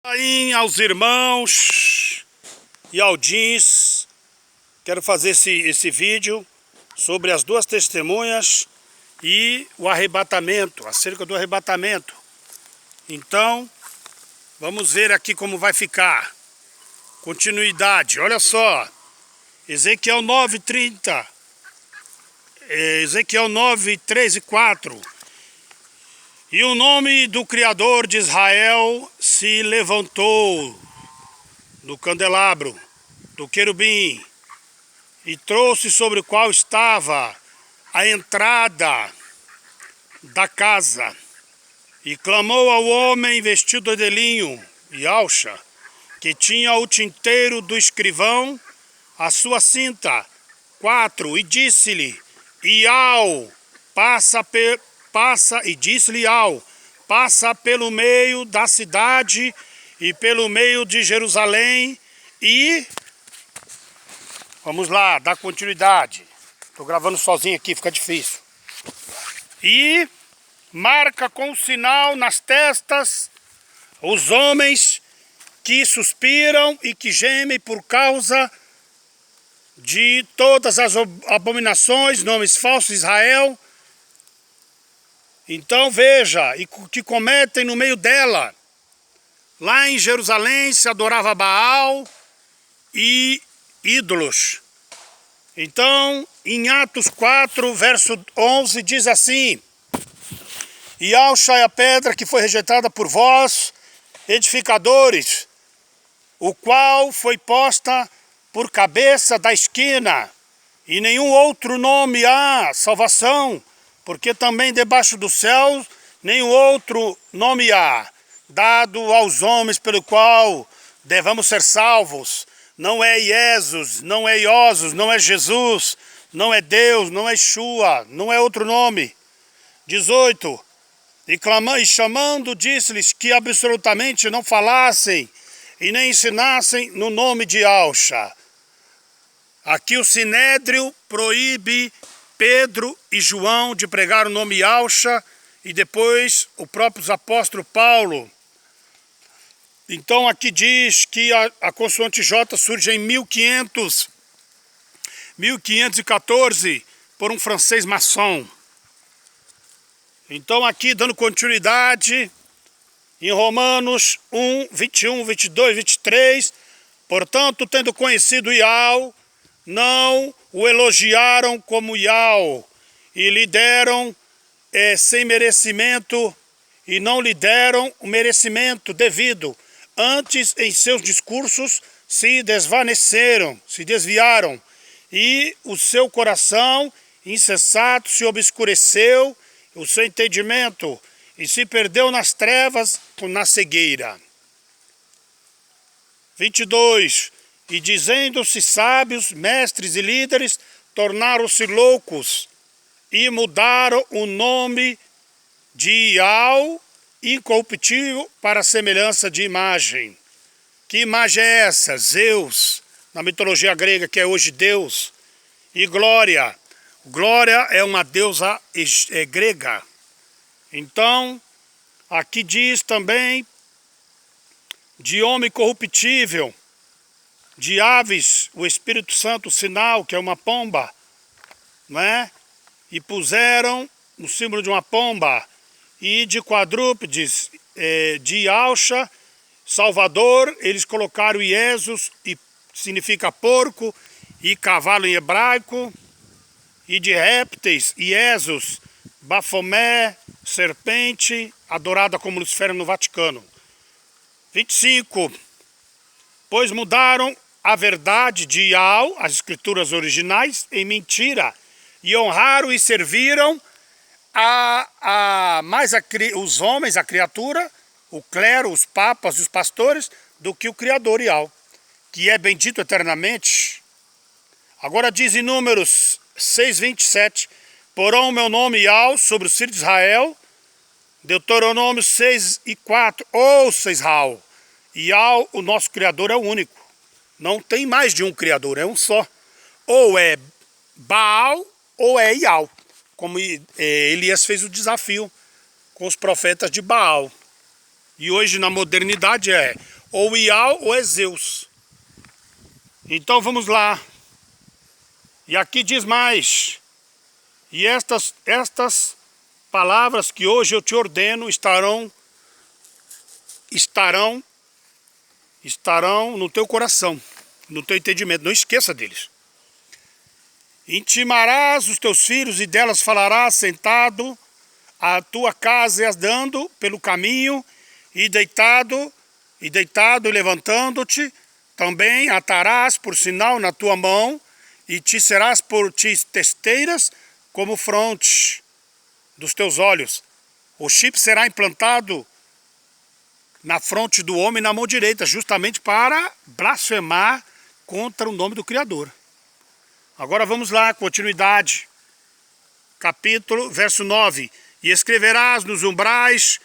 Aí aos irmãos e ao Jeans, quero fazer esse vídeo sobre as duas testemunhas e o arrebatamento, acerca do arrebatamento. Então, vamos ver aqui como vai ficar. Continuidade, olha só. Ezequiel 9:30, Ezequiel 9, 3 e 4. E o nome do Criador de Israel se levantou do candelabro, do querubim, e trouxe sobre o qual estava a entrada da casa, e clamou ao homem vestido de linho e alça, que tinha o tinteiro do escrivão, a sua cinta, 4, e disse-lhe, passa pelo meio da cidade e pelo meio de Jerusalém e... Vamos lá, dá continuidade. Estou gravando sozinho aqui, fica difícil. E marca com sinal nas testas os homens que suspiram e que gemem por causa de todas as abominações, nomes falsos de Israel. Então veja, e que cometem no meio dela. Lá em Jerusalém se adorava Baal e ídolos. Então, em Atos 4, verso 11, diz assim: E alça é a pedra que foi rejeitada por vós, edificadores, o qual foi posta por cabeça da esquina, e nenhum outro nome há salvação, porque também debaixo do céu nenhum outro nome há, dado aos homens pelo qual devamos ser salvos. Não é Jesus, não é Iosos, não é Jesus, não é Deus, não é Yeshua, não é outro nome. 18. E chamando, disse-lhes que absolutamente não falassem e nem ensinassem no nome de Alxa. Aqui o Sinédrio proíbe Pedro e João de pregar o nome Alxa e depois o próprio apóstolo Paulo. Então aqui diz que a consoante J surge em 1514 por um francês maçom. Então aqui dando continuidade em Romanos 1, 21, 22, 23. Portanto, tendo conhecido Iau, não o elogiaram como Iau, e lhe deram sem merecimento, e não lhe deram o merecimento devido. Antes, em seus discursos, se desviaram, e o seu coração insensato se obscureceu, o seu entendimento, e se perdeu nas trevas, na cegueira. 22. E dizendo-se sábios, mestres e líderes, tornaram-se loucos, e mudaram o nome de Iau, incorruptível, para a semelhança de imagem. Que imagem é essa? Zeus, na mitologia grega, que é hoje Deus. E Glória. Glória é uma deusa grega. Então, aqui diz também de homem corruptível, de aves, o Espírito Santo, o sinal, que é uma pomba, não é? E puseram o símbolo de uma pomba. E de quadrúpedes, de Alxa, Salvador, eles colocaram Iesus, e significa porco, e cavalo em hebraico, e de répteis, Iesus, Bafomé, serpente, adorada como Lucifero no Vaticano. 25. Pois mudaram a verdade de Iau, as escrituras originais, em mentira, e honraram e serviram os homens, a criatura, o clero, os papas e os pastores, do que o Criador Iau, que é bendito eternamente. Agora diz em Números 6:27, porão o meu nome Iau sobre os filhos de Israel. Deuteronômio 6:4, ouça Israel, Iau, o nosso Criador, é o único. Não tem mais de um Criador, é um só. Ou é Baal ou é Iau. Como Elias fez o desafio com os profetas de Baal. E hoje na modernidade é ou Ial ou é Zeus. Então vamos lá. E aqui diz mais. E estas palavras que hoje eu te ordeno estarão no teu coração, no teu entendimento. Não esqueça deles. Intimarás os teus filhos e delas falarás sentado à tua casa e andando pelo caminho e deitado e levantando-te, também atarás por sinal na tua mão e te serás por ti testeiras como fronte dos teus olhos. O chip será implantado na fronte do homem na mão direita, justamente para blasfemar contra o nome do Criador. Agora vamos lá, continuidade. Capítulo, verso 9. E escreverás nos umbrais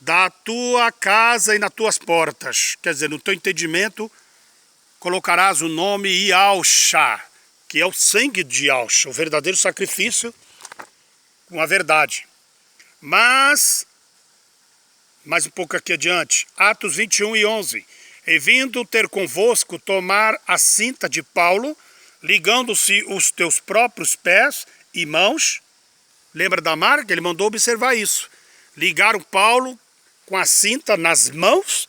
da tua casa e nas tuas portas. Quer dizer, no teu entendimento, colocarás o nome Ialcha, que é o sangue de Ialcha, o verdadeiro sacrifício com a verdade. Mas, mais um pouco aqui adiante, Atos 21 e 11. E vindo ter convosco tomar a cinta de Paulo, ligando-se os teus próprios pés e mãos. Lembra da marca? Ele mandou observar isso. Ligaram Paulo com a cinta nas mãos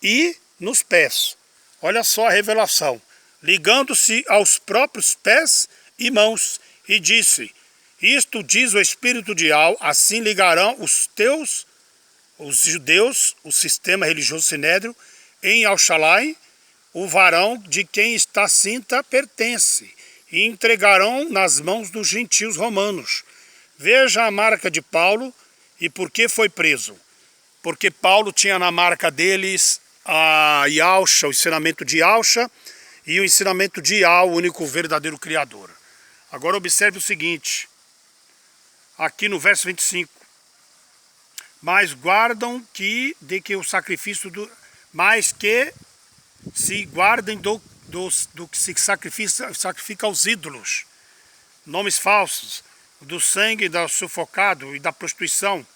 e nos pés. Olha só a revelação. Ligando-se aos próprios pés e mãos. E disse, isto diz o Espírito de Ial, assim ligarão os judeus, o sistema religioso sinédrio, em Alchalai, o varão de quem está cinta pertence, e entregarão nas mãos dos gentios romanos. Veja a marca de Paulo e por que foi preso. Porque Paulo tinha na marca deles a Ialcha, o ensinamento de Ialcha e o ensinamento de Ial, o único verdadeiro Criador. Agora observe o seguinte, aqui no verso 25. Mas guardam que o sacrifício mais que se guardem do que se sacrifica aos ídolos, nomes falsos, do sangue da sufocado e da prostituição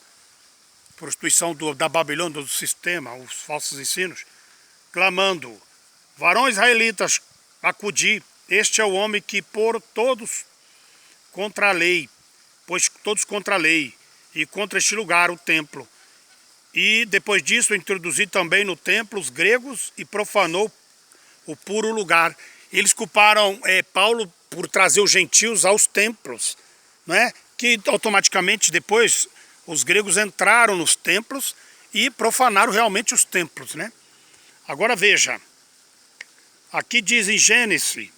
da Babilônia, do sistema, os falsos ensinos, clamando, varões israelitas, acudi, este é o homem que por todos contra a lei, pois todos contra a lei, e contra este lugar, o templo. E depois disso introduzi também no templo os gregos e profanou o puro lugar. Eles culparam Paulo por trazer os gentios aos templos, né? Que automaticamente depois os gregos entraram nos templos e profanaram realmente os templos, né? Agora veja, aqui diz em Gênesis,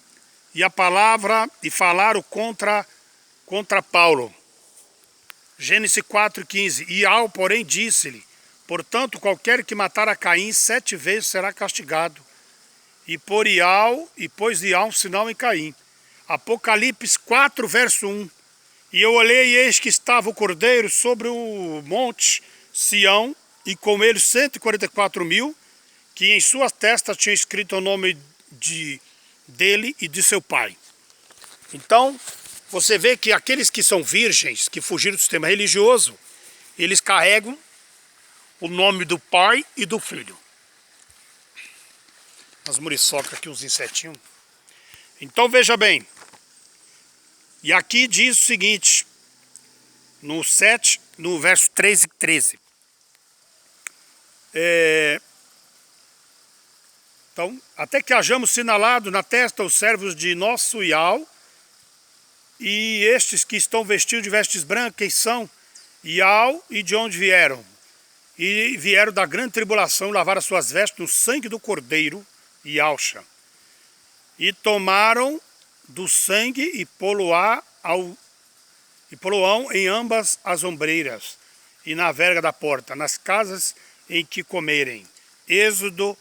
e a palavra, e falaram contra Paulo. Gênesis 4,15, Ial, porém, disse-lhe, portanto, qualquer que matar a Caim 7 vezes será castigado. E pôs Ial um sinal em Caim. Apocalipse 4, verso 1. E eu olhei e eis que estava o cordeiro sobre o monte Sião, e com ele 144.000, que em sua testa tinha escrito o nome dele e de seu pai. Então, você vê que aqueles que são virgens, que fugiram do sistema religioso, eles carregam o nome do pai e do filho. As muriçocas aqui, uns insetinhos. Então veja bem. E aqui diz o seguinte, no verso 13 e 13. Então, até que hajamos sinalado na testa os servos de nosso Ial, e estes que estão vestidos de vestes brancas, quem são? Ial e de onde vieram? E vieram da grande tribulação, lavaram as suas vestes no sangue do cordeiro, Ialcha. E tomaram do sangue e poloão em ambas as ombreiras, e na verga da porta, nas casas em que comerem. Êxodo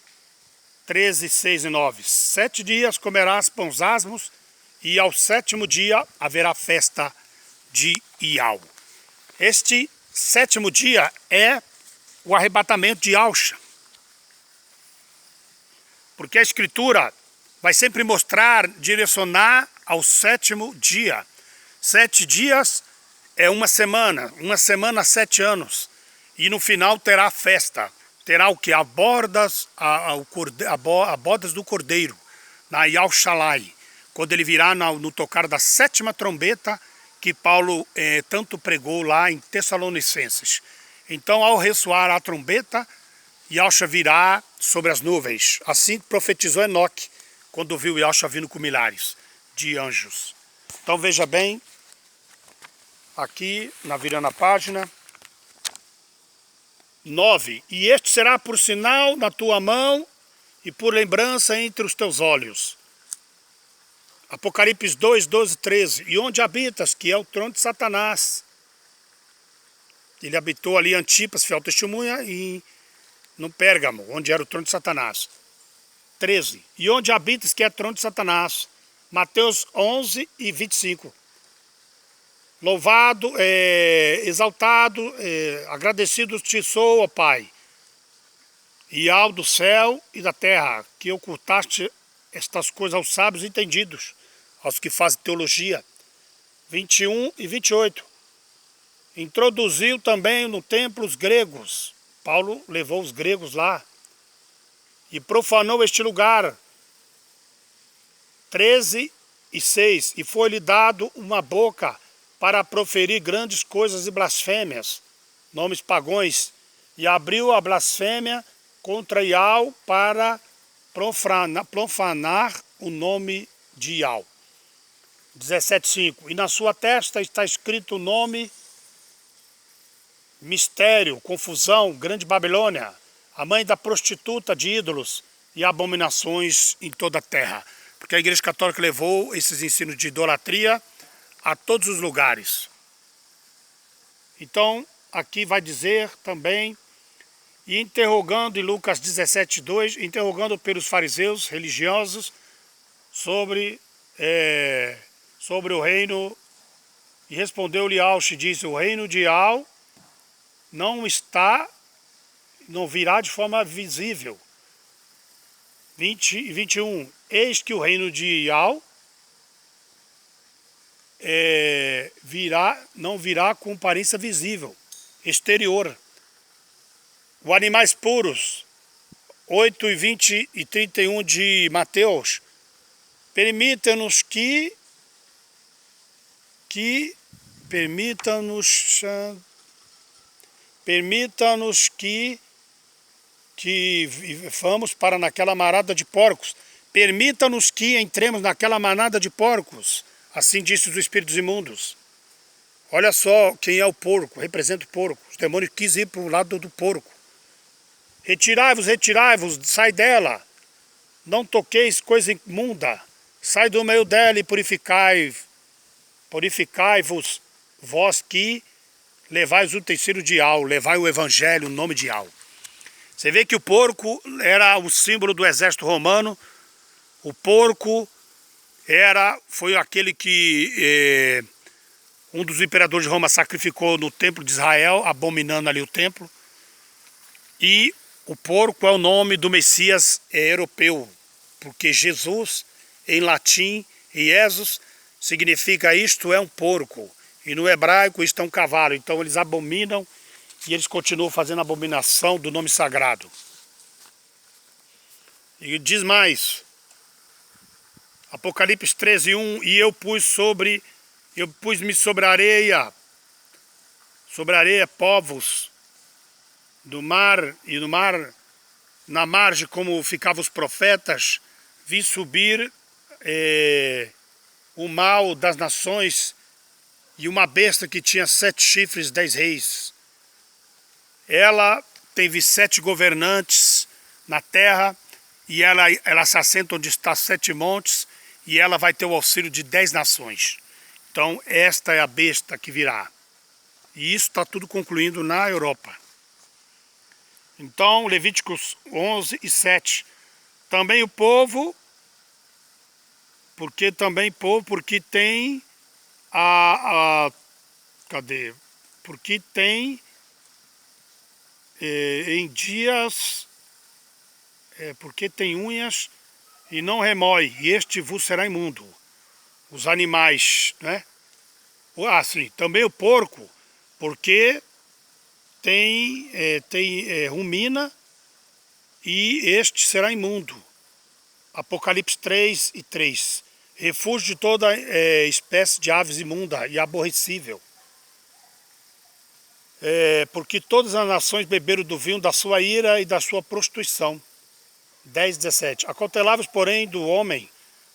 13, 6 e 9. 7 dias comerás pães asmos, e ao 7º dia haverá festa de Ial. Este 7º dia é o arrebatamento de Ialcha. Porque a Escritura vai sempre mostrar, direcionar ao 7º dia. 7 dias é uma semana 7 anos. E no final terá festa. Terá o que? Bodas do cordeiro, na Yahushalai, quando ele virá no tocar da 7ª trombeta, que Paulo tanto pregou lá em Tessalonicenses. Então, ao ressoar a trombeta, Yahushua virá sobre as nuvens. Assim profetizou Enoque, quando viu Yahushua vindo com milhares de anjos. Então veja bem, aqui, virando a página 9. E este será por sinal na tua mão e por lembrança entre os teus olhos. Apocalipse 2, 12, 13. E onde habitas, que é o trono de Satanás. Ele habitou ali em Antipas, fiel testemunha, e no Pérgamo, onde era o trono de Satanás. 13. E onde habitas, que é o trono de Satanás. Mateus 11 e 25. Louvado, exaltado, agradecido te sou, ó Pai, e ao do céu e da terra, que ocultaste estas coisas aos sábios entendidos, aos que fazem teologia. 21 e 28. Introduziu também no templo os gregos. Paulo levou os gregos lá e profanou este lugar. 13 e 6. E foi-lhe dado uma boca para proferir grandes coisas e blasfêmias, nomes pagões, e abriu a blasfêmia contra Iau para profanar o nome de Iau. 17,5. E na sua testa está escrito o nome, mistério, confusão, grande Babilônia, a mãe da prostituta de ídolos e abominações em toda a terra. Porque a Igreja Católica levou esses ensinos de idolatria a todos os lugares. Então, aqui vai dizer também, e interrogando em Lucas 17, 2, interrogando pelos fariseus religiosos sobre o reino, e respondeu-lhe Yahushua, disse, o reino de Yahu não virá de forma visível. 20 e 21, eis que o reino de Yahu não virá com aparência visível, exterior. Os animais puros, 8 e 20 e 31 de Mateus, permita-nos que vamos para naquela manada de porcos. Permita-nos que entremos naquela manada de porcos. Assim disse os espíritos imundos. Olha só quem é o porco, representa o porco. Os demônios quis ir para o lado do porco. Retirai-vos, retirai-vos, sai dela. Não toqueis coisa imunda. Sai do meio dela e purificai-vos, vós que levais o utensílio de Yahu, levai o evangelho, o nome de Yahu. Você vê que o porco era o símbolo do exército romano. O porco foi aquele que um dos imperadores de Roma sacrificou no templo de Israel, abominando ali o templo. E o porco é o nome do Messias europeu, porque Jesus, em latim, Jesus, significa isto é um porco. E no hebraico isto é um cavalo. Então eles abominam e eles continuam fazendo abominação do nome sagrado. E diz mais, Apocalipse 13, 1, e eu pus-me sobre a areia povos do mar, e no mar, na margem como ficavam os profetas, vi subir o mal das nações e uma besta que tinha 7 chifres, 10 reis. Ela teve 7 governantes na terra e ela se assenta onde está 7 montes e ela vai ter o auxílio de 10 nações. Então esta é a besta que virá. E isso está tudo concluindo na Europa. Então Levíticos 11 e 7. Também o povo, porque tem porque tem em dias, porque tem unhas e não remói, e este vos será imundo. Os animais, né? Sim, também o porco, porque rumina, e este será imundo. Apocalipse 3:3. Refúgio de toda espécie de aves imunda e aborrecível. Porque todas as nações beberam do vinho da sua ira e da sua prostituição. 10:17. Acautelavos, porém, do homem,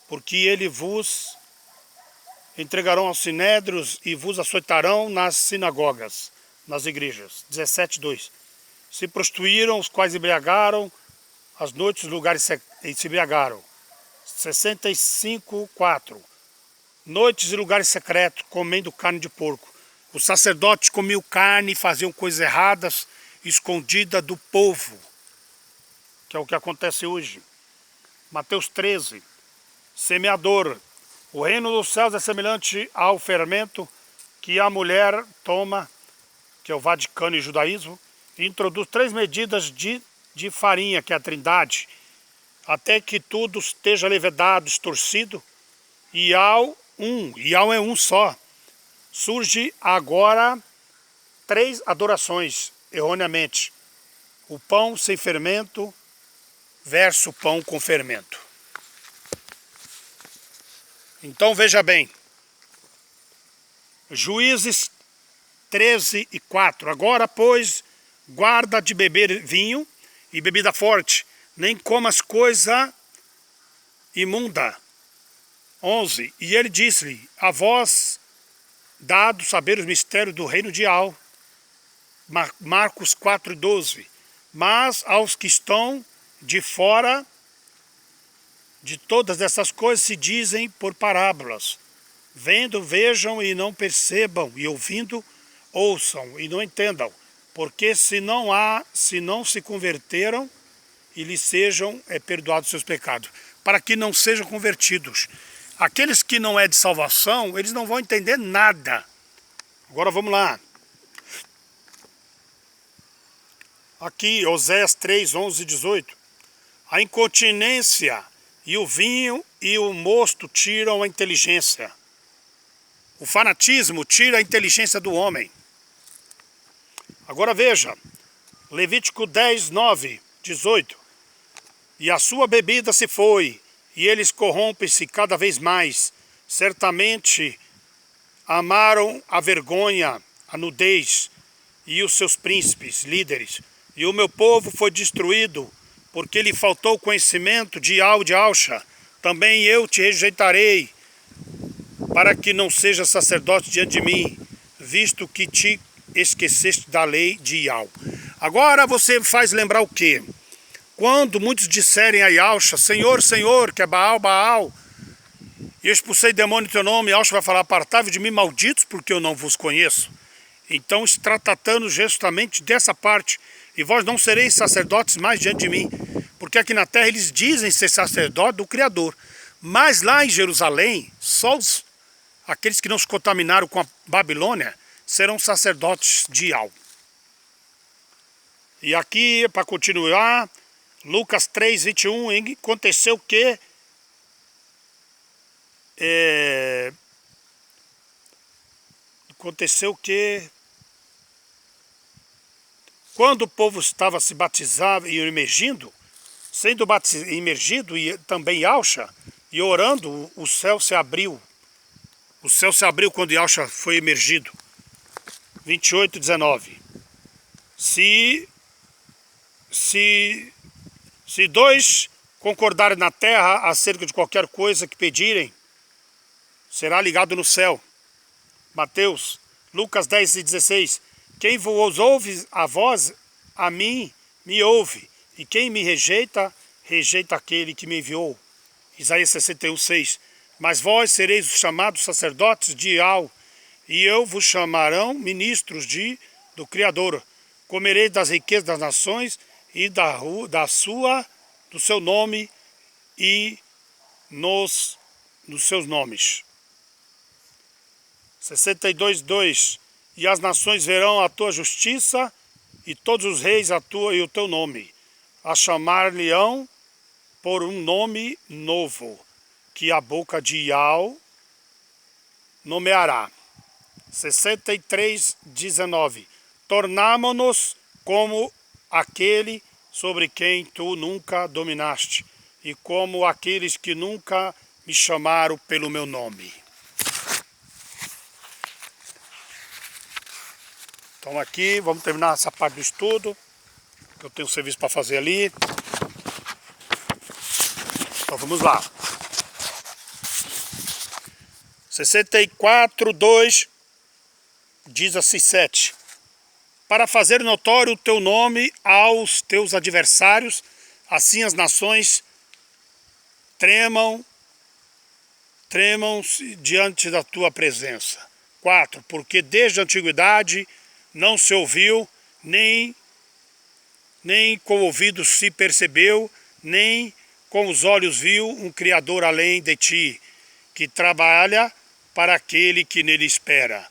porque ele vos entregarão aos sinédrios e vos açoitarão nas sinagogas, nas igrejas. 17:2. Se prostituíram, os quais embriagaram, as noites, os lugares se embriagaram. 65:4. Noites e lugares secretos, comendo carne de porco. Os sacerdotes comiam carne e faziam coisas erradas, escondida do povo, que é o que acontece hoje. Mateus 13. Semeador. O reino dos céus é semelhante ao fermento que a mulher toma, que é o Vaticano e o judaísmo, e introduz 3 medidas de farinha, que é a Trindade, até que tudo esteja levedado, estorcido, e ao é um só. Surge agora 3 adorações, erroneamente. O pão sem fermento versus o pão com fermento. Então veja bem, Juízes 13:4. Agora, pois, guarda de beber vinho e bebida forte, nem comas coisa imunda. 11. E ele disse-lhe: a vós dado saber os mistérios do reino de Al. Marcos 4:12. Mas aos que estão de fora de todas essas coisas se dizem por parábolas. Vendo, vejam e não percebam, e ouvindo, ouçam e não entendam. Porque se não se converteram e lhes sejam perdoados seus pecados. Para que não sejam convertidos. Aqueles que não é de salvação, eles não vão entender nada. Agora vamos lá. Aqui, Oséias 3:11-18. A incontinência e o vinho e o mosto tiram a inteligência. O fanatismo tira a inteligência do homem. Agora veja, Levítico 10:9-18. E a sua bebida se foi, e eles corrompem-se cada vez mais. Certamente amaram a vergonha, a nudez, e os seus príncipes, líderes. E o meu povo foi destruído, porque lhe faltou conhecimento de Alcha. Também eu te rejeitarei, para que não seja sacerdote diante de mim, visto que te esqueceste da lei de Ial. Agora você faz lembrar o quê? Quando muitos disserem a Yalcha, Senhor, Senhor, que é Baal, Baal, e eu expulsei demônio em teu nome, Yalcha vai falar: apartai-vos de mim, malditos, porque eu não vos conheço. Então está tratando justamente dessa parte. E vós não sereis sacerdotes mais diante de mim, porque aqui na terra eles dizem ser sacerdote do Criador. Mas lá em Jerusalém, só aqueles que não se contaminaram com a Babilônia serão sacerdotes de Ial. E aqui, para continuar, Lucas 3:21, aconteceu que quando o povo estava se batizando e imergindo, imergido e também Yalcha, e orando, o céu se abriu. O céu se abriu quando Yalcha foi imergido. 28:19. Se 2 concordarem na terra acerca de qualquer coisa que pedirem, será ligado no céu. Mateus, Lucas 10:16. Quem vos ouve a vós, a mim me ouve. E quem me rejeita, rejeita aquele que me enviou. Isaías 61:6. Mas vós sereis os chamados sacerdotes de Ial, e eu vos chamarão ministros do Criador. Comereis das riquezas das nações e do seu nome e nos seus nomes. 62:2. E as nações verão a tua justiça, e todos os reis a tua e o teu nome. A chamar-lhe-ão por um nome novo, que a boca de Ial nomeará. 63:19. tornamo-nos como aquele sobre quem tu nunca dominaste, e como aqueles que nunca me chamaram pelo meu nome. Então aqui, vamos terminar essa parte do estudo. Eu tenho um serviço para fazer ali. Então vamos lá. 64:2 diz assim 7. Para fazer notório o teu nome aos teus adversários, assim as nações tremam diante da tua presença. 4. Porque desde a antiguidade não se ouviu, nem com o ouvido se percebeu, nem com os olhos viu um Criador além de ti, que trabalha para aquele que nele espera.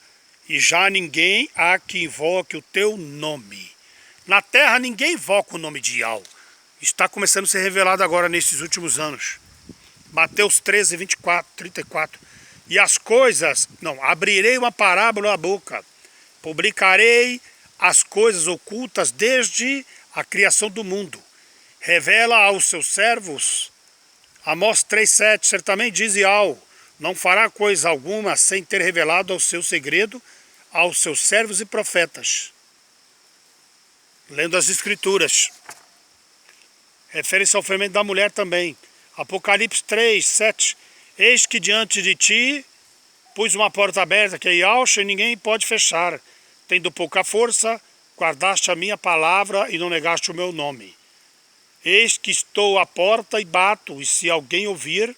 E já ninguém há que invoque o teu nome. Na terra ninguém invoca o nome de Yahweh. Está começando a ser revelado agora nesses últimos anos. Mateus 13, 34. E as coisas, abrirei uma parábola na boca, publicarei as coisas ocultas desde a criação do mundo. Revela aos seus servos. Amós 3:7, certamente diz Yahweh, não fará coisa alguma sem ter revelado ao seu segredo aos seus servos e profetas. Lendo as escrituras. Refere-se ao fermento da mulher também. Apocalipse 3:7, eis que diante de ti pus uma porta aberta que é Yahweh e ninguém pode fechar. Tendo pouca força, guardaste a minha palavra e não negaste o meu nome. Eis que estou à porta e bato, e se alguém ouvir,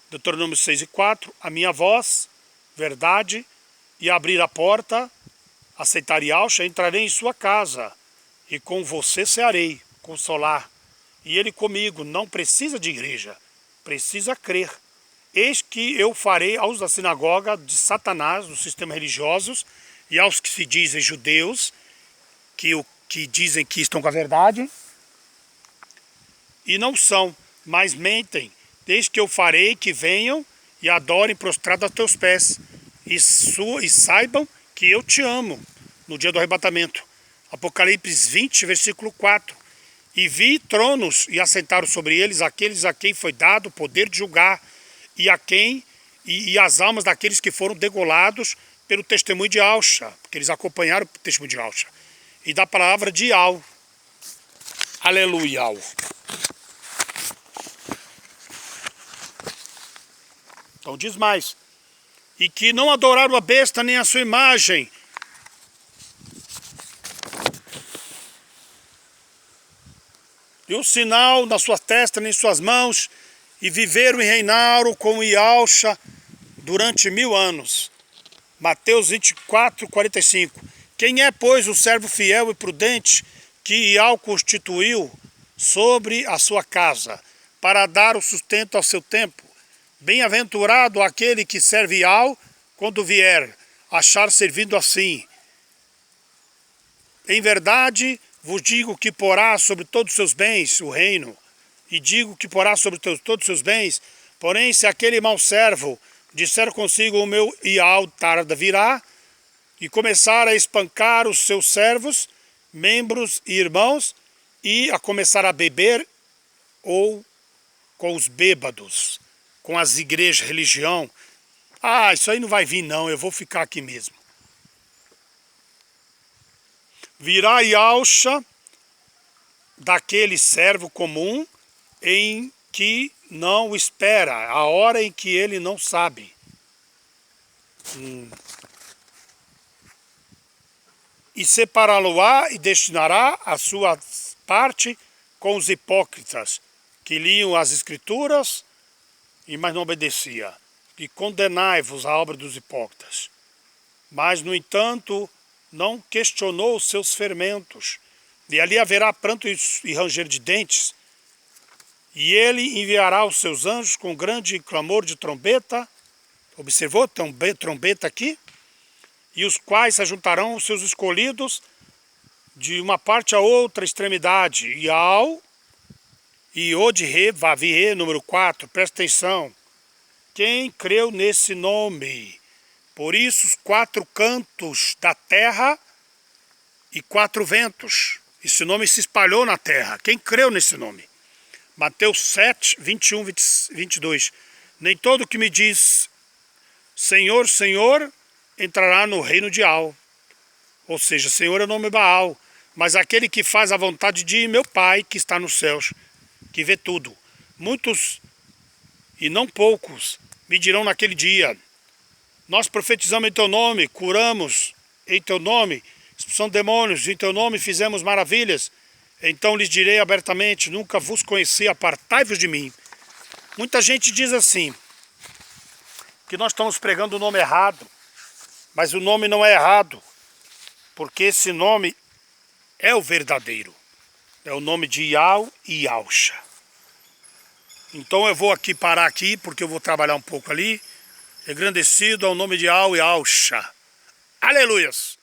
Deuteronômio 6:4, a minha voz, verdade, e abrir a porta, aceitar Yahweh, entrarei em sua casa, e com você cearei, consolar. E ele comigo, não precisa de igreja, precisa crer. Eis que eu farei aos da sinagoga de Satanás, dos sistemas religiosos, e aos que se dizem judeus, que dizem que estão com a verdade, e não são, mas mentem, desde que eu farei que venham e adorem prostrados aos teus pés, e saibam que eu te amo, no dia do arrebatamento. Apocalipse 20, versículo 4. E vi tronos, e assentaram sobre eles aqueles a quem foi dado o poder de julgar, e as almas daqueles que foram degolados pelo testemunho de Yahweh, porque eles acompanharam o testemunho de Yahweh, e da palavra de Yahweh. Aleluia. Então diz mais, e que não adoraram a besta nem a sua imagem, e o sinal na sua testa nem em suas mãos, e viveram e reinaram com Yahweh durante 1000 anos. Mateus 24:45. Quem é, pois, o servo fiel e prudente que Yahweh constituiu sobre a sua casa, para dar o sustento ao seu tempo? Bem-aventurado aquele que serve Yahweh quando vier, achar servindo assim. Em verdade vos digo que porá sobre todos os seus bens o reino, e digo que porá sobre todos os seus bens. Porém, se aquele mau servo disser consigo, o meu Yahweh tarda virá, e começar a espancar os seus servos, membros e irmãos, e a começar a beber, ou com os bêbados, com as igrejas, religião, isso aí não vai vir não, eu vou ficar aqui mesmo. Virá Yahweh daquele servo comum em que não o espera, a hora em que ele não sabe. E separá-lo-á e destinará a sua parte com os hipócritas, que liam as escrituras, mas não obedecia. E condenai-vos a obra dos hipócritas. Mas, no entanto, não questionou os seus fermentos. E ali haverá pranto e ranger de dentes. E ele enviará os seus anjos com grande clamor de trombeta. Observou? Trombeta aqui. E os quais se ajuntarão os seus escolhidos de uma parte a outra extremidade. E Ode-Re, Vavi-Re, número 4, presta atenção. Quem creu nesse nome? Por isso os 4 cantos da terra e 4 ventos. Esse nome se espalhou na terra. Quem creu nesse nome? Mateus 7, 21, 22. Nem todo que me diz Senhor, Senhor, entrará no reino de Al. Ou seja, Senhor é o nome Baal. Mas aquele que faz a vontade de meu Pai, que está nos céus, que vê tudo. Muitos, e não poucos, me dirão naquele dia: nós profetizamos em teu nome, curamos em teu nome, expulsamos demônios, em teu nome fizemos maravilhas. Então lhes direi abertamente: nunca vos conheci, apartai-vos de mim. Muita gente diz assim, que nós estamos pregando o nome errado, mas o nome não é errado, porque esse nome é o verdadeiro. É o nome de Yau e Yausha. Então eu vou aqui parar aqui, porque eu vou trabalhar um pouco ali. Engrandecido ao nome de Yau e Yausha. Aleluias!